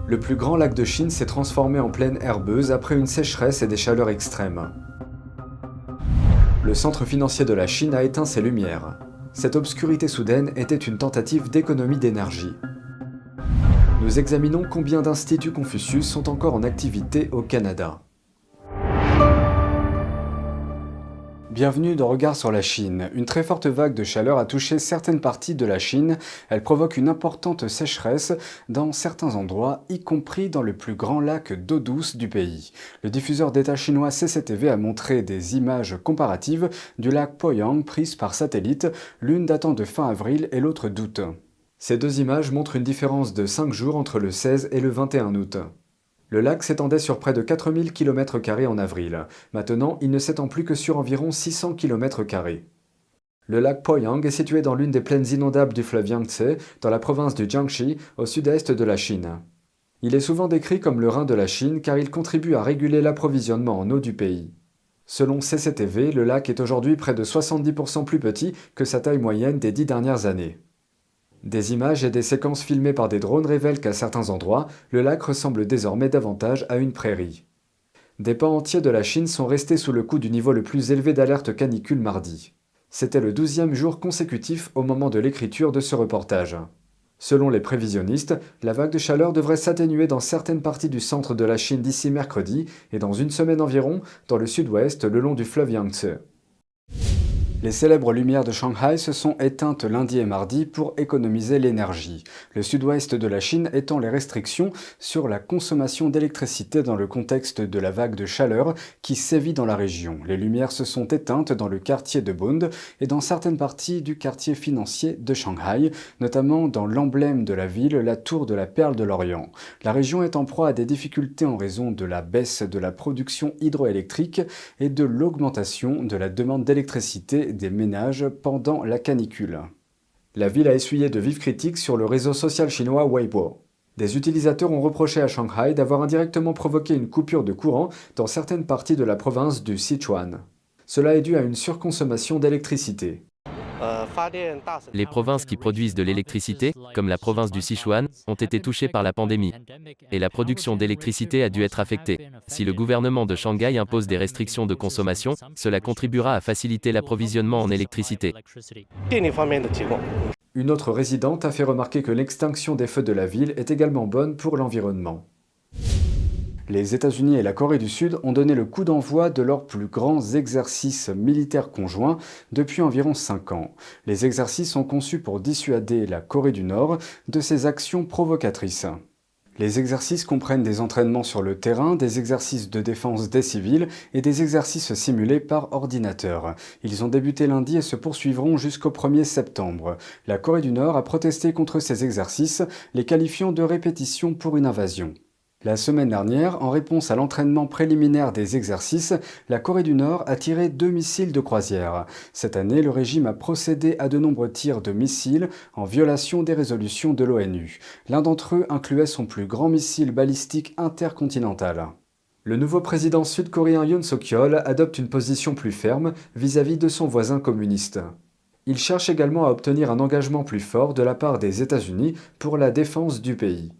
Le plus grand lac de Chine s'est transformé en plaine herbeuse après une sécheresse et des chaleurs extrêmes. Le centre financier de la Chine a éteint ses lumières. Cette obscurité soudaine était une tentative d'économie d'énergie. Nous examinons combien d'instituts Confucius sont encore en activité au Canada. Bienvenue dans Regard sur la Chine. Une très forte vague de chaleur a touché certaines parties de la Chine. Elle provoque une importante sécheresse dans certains endroits, y compris dans le plus grand lac d'eau douce du pays. Le diffuseur d'État chinois CCTV a montré des images comparatives du lac Poyang prises par satellite, l'une datant de fin avril et l'autre d'août. Ces deux images montrent une différence de 5 jours entre le 16 et le 21 août. Le lac s'étendait sur près de 4000 km² en avril. Maintenant, il ne s'étend plus que sur environ 600 km². Le lac Poyang est situé dans l'une des plaines inondables du fleuve Yangtze, dans la province du Jiangxi, au sud-est de la Chine. Il est souvent décrit comme le rein de la Chine car il contribue à réguler l'approvisionnement en eau du pays. Selon CCTV, le lac est aujourd'hui près de 70% plus petit que sa taille moyenne des 10 dernières années. Des images et des séquences filmées par des drones révèlent qu'à certains endroits, le lac ressemble désormais davantage à une prairie. Des pans entiers de la Chine sont restés sous le coup du niveau le plus élevé d'alerte canicule mardi. C'était le 12e jour consécutif au moment de l'écriture de ce reportage. Selon les prévisionnistes, la vague de chaleur devrait s'atténuer dans certaines parties du centre de la Chine d'ici mercredi et dans une semaine environ dans le sud-ouest le long du fleuve Yangtze. Les célèbres lumières de Shanghai se sont éteintes lundi et mardi pour économiser l'énergie. Le sud-ouest de la Chine étend les restrictions sur la consommation d'électricité dans le contexte de la vague de chaleur qui sévit dans la région. Les lumières se sont éteintes dans le quartier de Bund et dans certaines parties du quartier financier de Shanghai, notamment dans l'emblème de la ville, la tour de la Perle de l'Orient. La région est en proie à des difficultés en raison de la baisse de la production hydroélectrique et de l'augmentation de la demande d'électricité des ménages pendant la canicule. La ville a essuyé de vives critiques sur le réseau social chinois Weibo. Des utilisateurs ont reproché à Shanghai d'avoir indirectement provoqué une coupure de courant dans certaines parties de la province du Sichuan. Cela est dû à une surconsommation d'électricité. Les provinces qui produisent de l'électricité, comme la province du Sichuan, ont été touchées par la pandémie. Et la production d'électricité a dû être affectée. Si le gouvernement de Shanghai impose des restrictions de consommation, cela contribuera à faciliter l'approvisionnement en électricité. Une autre résidente a fait remarquer que l'extinction des feux de la ville est également bonne pour l'environnement. Les États-Unis et la Corée du Sud ont donné le coup d'envoi de leurs plus grands exercices militaires conjoints depuis environ 5 ans. Les exercices sont conçus pour dissuader la Corée du Nord de ses actions provocatrices. Les exercices comprennent des entraînements sur le terrain, des exercices de défense des civils et des exercices simulés par ordinateur. Ils ont débuté lundi et se poursuivront jusqu'au 1er septembre. La Corée du Nord a protesté contre ces exercices, les qualifiant de répétition pour une invasion. La semaine dernière, en réponse à l'entraînement préliminaire des exercices, la Corée du Nord a tiré 2 missiles de croisière. Cette année, le régime a procédé à de nombreux tirs de missiles en violation des résolutions de l'ONU. L'un d'entre eux incluait son plus grand missile balistique intercontinental. Le nouveau président sud-coréen Yoon Suk-yeol adopte une position plus ferme vis-à-vis de son voisin communiste. Il cherche également à obtenir un engagement plus fort de la part des États-Unis pour la défense du pays.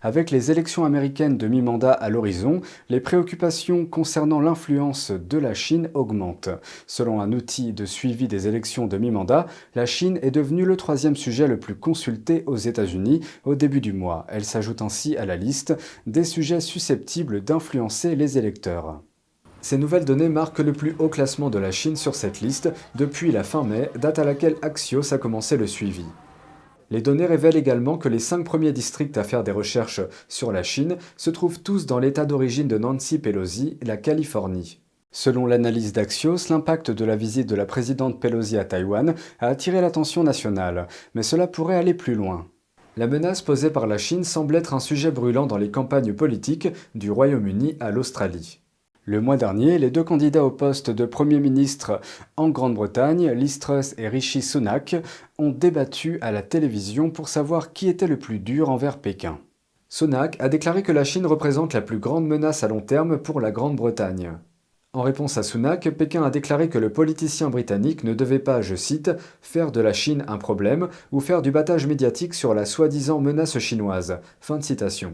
Avec les élections américaines de mi-mandat à l'horizon, les préoccupations concernant l'influence de la Chine augmentent. Selon un outil de suivi des élections de mi-mandat, la Chine est devenue le 3e sujet le plus consulté aux États-Unis au début du mois. Elle s'ajoute ainsi à la liste des sujets susceptibles d'influencer les électeurs. Ces nouvelles données marquent le plus haut classement de la Chine sur cette liste depuis la fin mai, date à laquelle Axios a commencé le suivi. Les données révèlent également que les 5 premiers districts à faire des recherches sur la Chine se trouvent tous dans l'état d'origine de Nancy Pelosi, la Californie. Selon l'analyse d'Axios, l'impact de la visite de la présidente Pelosi à Taïwan a attiré l'attention nationale, mais cela pourrait aller plus loin. La menace posée par la Chine semble être un sujet brûlant dans les campagnes politiques du Royaume-Uni à l'Australie. Le mois dernier, les 2 candidats au poste de Premier ministre en Grande-Bretagne, Liz Truss et Rishi Sunak, ont débattu à la télévision pour savoir qui était le plus dur envers Pékin. Sunak a déclaré que la Chine représente la plus grande menace à long terme pour la Grande-Bretagne. En réponse à Sunak, Pékin a déclaré que le politicien britannique ne devait pas, je cite, « faire de la Chine un problème » ou faire du battage médiatique sur la soi-disant menace chinoise. Fin de citation.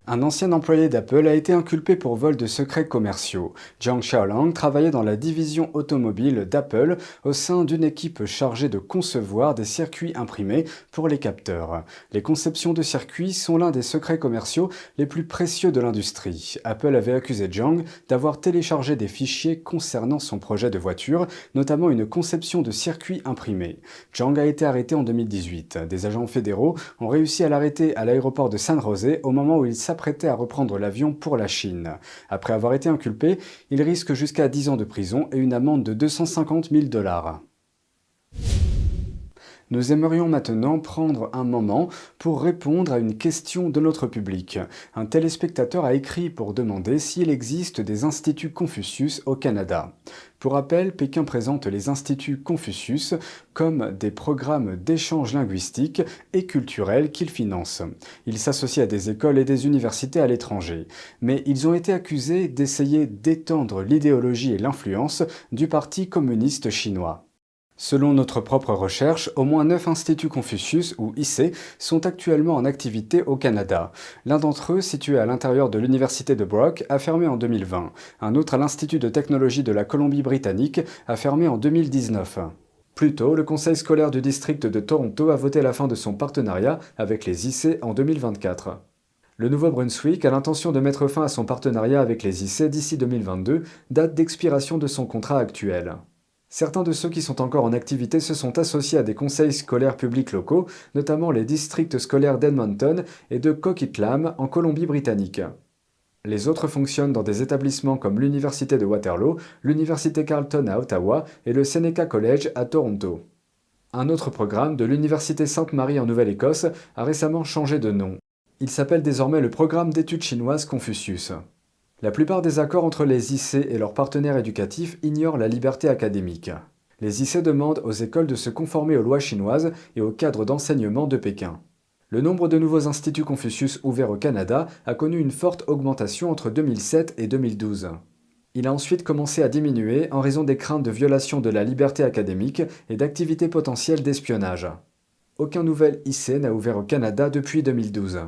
Un ancien employé d'Apple a été inculpé pour vol de secrets commerciaux. Jiang Xiaolang travaillait dans la division automobile d'Apple au sein d'une équipe chargée de concevoir des circuits imprimés pour les capteurs. Les conceptions de circuits sont l'un des secrets commerciaux les plus précieux de l'industrie. Apple avait accusé Jiang d'avoir téléchargé des fichiers concernant son projet de voiture, notamment une conception de circuits imprimés. Jiang a été arrêté en 2018. Des agents fédéraux ont réussi à l'arrêter à l'aéroport de San José au moment où il s'apprêtait à reprendre l'avion pour la Chine. Après avoir été inculpé, il risque jusqu'à 10 ans de prison et une amende de 250 000 $. Nous aimerions maintenant prendre un moment pour répondre à une question de notre public. Un téléspectateur a écrit pour demander s'il existe des instituts Confucius au Canada. Pour rappel, Pékin présente les instituts Confucius comme des programmes d'échange linguistique et culturel qu'il finance. Ils s'associent à des écoles et des universités à l'étranger. Mais ils ont été accusés d'essayer d'étendre l'idéologie et l'influence du Parti communiste chinois. Selon notre propre recherche, au moins 9 instituts Confucius, ou IC, sont actuellement en activité au Canada. L'un d'entre eux, situé à l'intérieur de l'université de Brock, a fermé en 2020. Un autre à l'Institut de technologie de la Colombie-Britannique a fermé en 2019. Plus tôt, le conseil scolaire du district de Toronto a voté la fin de son partenariat avec les IC en 2024. Le Nouveau-Brunswick a l'intention de mettre fin à son partenariat avec les IC d'ici 2022, date d'expiration de son contrat actuel. Certains de ceux qui sont encore en activité se sont associés à des conseils scolaires publics locaux, notamment les districts scolaires d'Edmonton et de Coquitlam en Colombie-Britannique. Les autres fonctionnent dans des établissements comme l'Université de Waterloo, l'Université Carleton à Ottawa et le Seneca College à Toronto. Un autre programme de l'Université Sainte-Marie en Nouvelle-Écosse a récemment changé de nom. Il s'appelle désormais le Programme d'études chinoises Confucius. La plupart des accords entre les IC et leurs partenaires éducatifs ignorent la liberté académique. Les IC demandent aux écoles de se conformer aux lois chinoises et au cadre d'enseignement de Pékin. Le nombre de nouveaux instituts Confucius ouverts au Canada a connu une forte augmentation entre 2007 et 2012. Il a ensuite commencé à diminuer en raison des craintes de violation de la liberté académique et d'activités potentielles d'espionnage. Aucun nouvel IC n'a ouvert au Canada depuis 2012.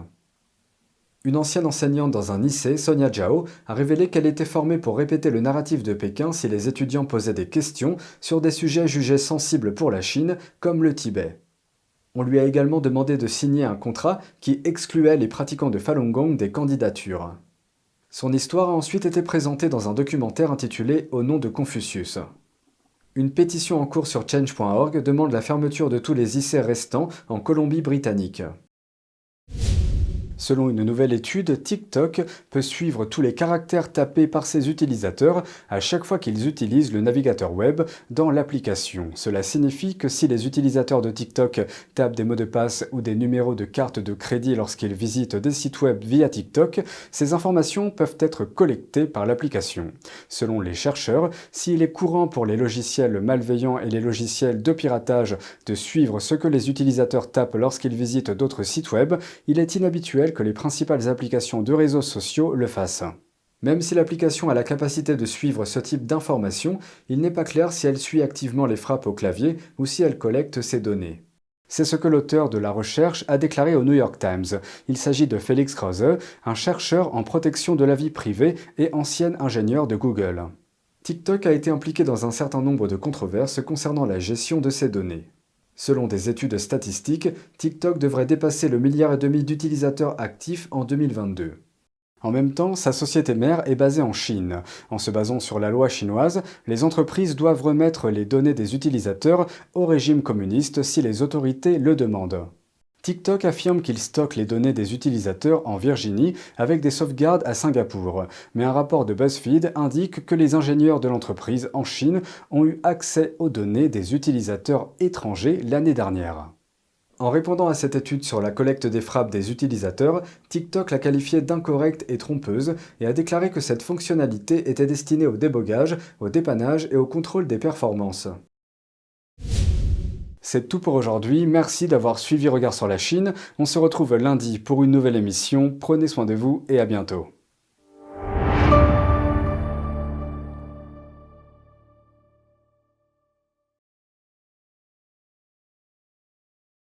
Une ancienne enseignante dans un IC, Sonia Zhao, a révélé qu'elle était formée pour répéter le narratif de Pékin si les étudiants posaient des questions sur des sujets jugés sensibles pour la Chine, comme le Tibet. On lui a également demandé de signer un contrat qui excluait les pratiquants de Falun Gong des candidatures. Son histoire a ensuite été présentée dans un documentaire intitulé « Au nom de Confucius ». Une pétition en cours sur change.org demande la fermeture de tous les IC restants en Colombie-Britannique. Selon une nouvelle étude, TikTok peut suivre tous les caractères tapés par ses utilisateurs à chaque fois qu'ils utilisent le navigateur web dans l'application. Cela signifie que si les utilisateurs de TikTok tapent des mots de passe ou des numéros de carte de crédit lorsqu'ils visitent des sites web via TikTok, ces informations peuvent être collectées par l'application. Selon les chercheurs, s'il est courant pour les logiciels malveillants et les logiciels de piratage de suivre ce que les utilisateurs tapent lorsqu'ils visitent d'autres sites web, il est inhabituel que les principales applications de réseaux sociaux le fassent. Même si l'application a la capacité de suivre ce type d'informations, il n'est pas clair si elle suit activement les frappes au clavier ou si elle collecte ces données. C'est ce que l'auteur de la recherche a déclaré au New York Times. Il s'agit de Felix Krause, un chercheur en protection de la vie privée et ancien ingénieur de Google. TikTok a été impliqué dans un certain nombre de controverses concernant la gestion de ces données. Selon des études statistiques, TikTok devrait dépasser le 1,5 milliard d'utilisateurs actifs en 2022. En même temps, sa société mère est basée en Chine. En se basant sur la loi chinoise, les entreprises doivent remettre les données des utilisateurs au régime communiste si les autorités le demandent. TikTok affirme qu'il stocke les données des utilisateurs en Virginie avec des sauvegardes à Singapour. Mais un rapport de BuzzFeed indique que les ingénieurs de l'entreprise en Chine ont eu accès aux données des utilisateurs étrangers l'année dernière. En répondant à cette étude sur la collecte des frappes des utilisateurs, TikTok l'a qualifiée d'incorrecte et trompeuse et a déclaré que cette fonctionnalité était destinée au débogage, au dépannage et au contrôle des performances. C'est tout pour aujourd'hui, merci d'avoir suivi Regard sur la Chine. On se retrouve lundi pour une nouvelle émission, prenez soin de vous et à bientôt.